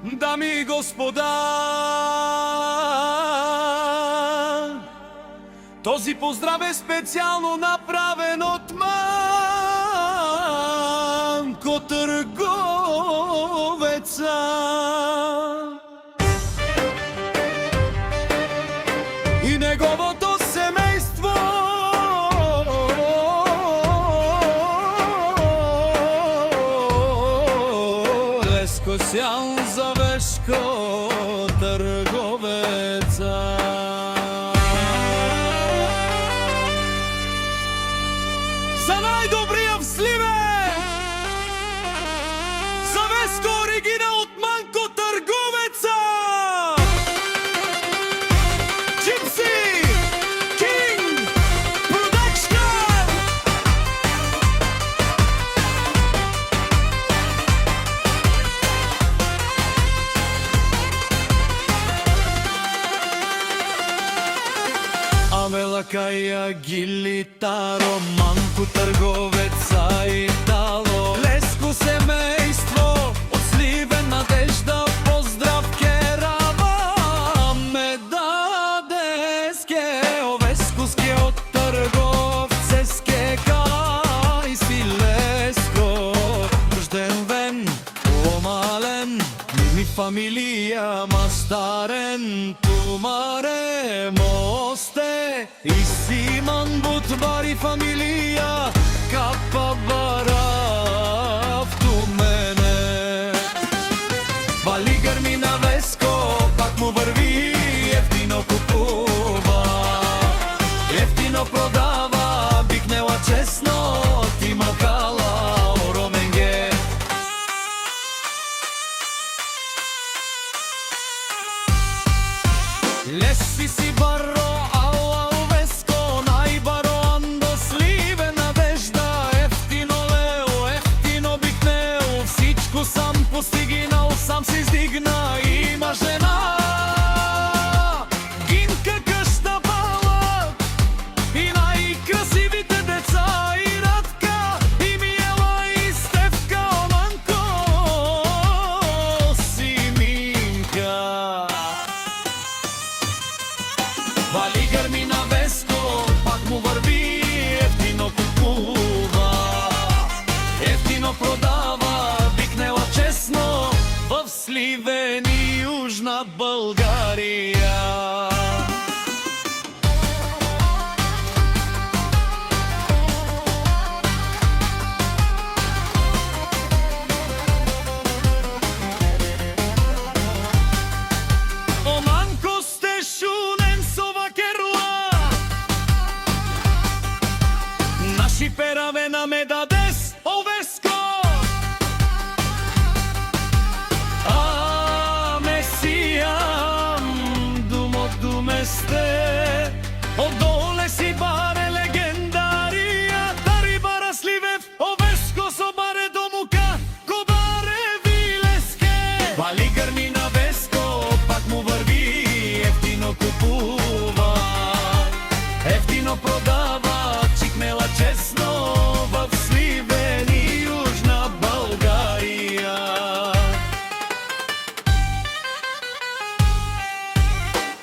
Дами и господа, този поздрав е специално направен от Манко търговеца. И неговото семейство, Леско Сян Завешко търговеца. За най-добрия в Сливен, Завешко оригинал от Манко търговеца. Gypsy King Production. Амела Кая Гилитаро, Манко търговеца Итало, Леско семейство от Сливен, Надежда, поздрав керава, ме дадеске, овескоске от търговцеске, кай си Леско, рожден вен, ломален, ми фамилия мастарен, тумаре мосте, и Симан Бутвари фамилия, капа барав ту мене. Вали гърми на Веско, пак му върви, ефтино купува, ефтино продава, бикнела честно, ти макала ороменге. Леси си баро, ала Веско, най-баро андо Сливен, Надежда, ефтино лео, ефтино бикнел, всичко сам постигнал, сам се издигна, има жена, Гинка къща бала, и най-красивите деца, и Радка, и Миела, и Стефка, Манко, Симинка. Вали гърми на Веско, пак му върви, ефтино купува, ефтино продава, бикнела честно в Сливен и Южна България. О, Манко сте шунен сова керла, наши пераве на медадес, о Веско. А месиям думо думесте, одоле си баре легендария, тари бара Сливев, о Веско со баре домука, ко баре вилеске. Вали гърми на Веско, пак му върви, ефтино купува, ефтино продава, чикнела честно в Сливен и Южна България.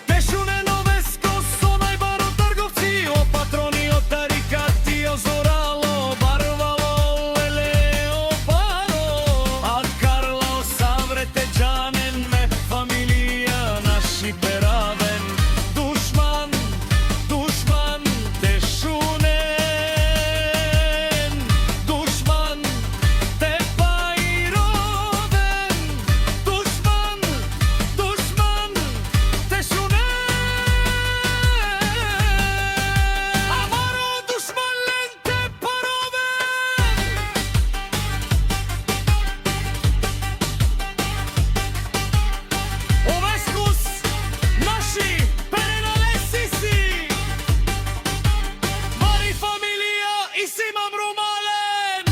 Пешунено Веско со най-баро търговци, о патрони, о тарикати, о зорало, барвало, лелео, паро, а Карла, о саврете джанен, ме фамилия, наши перавен, душман, душман, те шунен, душман, те па и роден, душман, душман, те шунен, амаро душман лен те паровен. О Вескус, наши переналеси си, Вари фамилия и Симам Румален,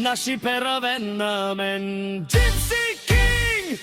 наши перавен на мен, Gypsy King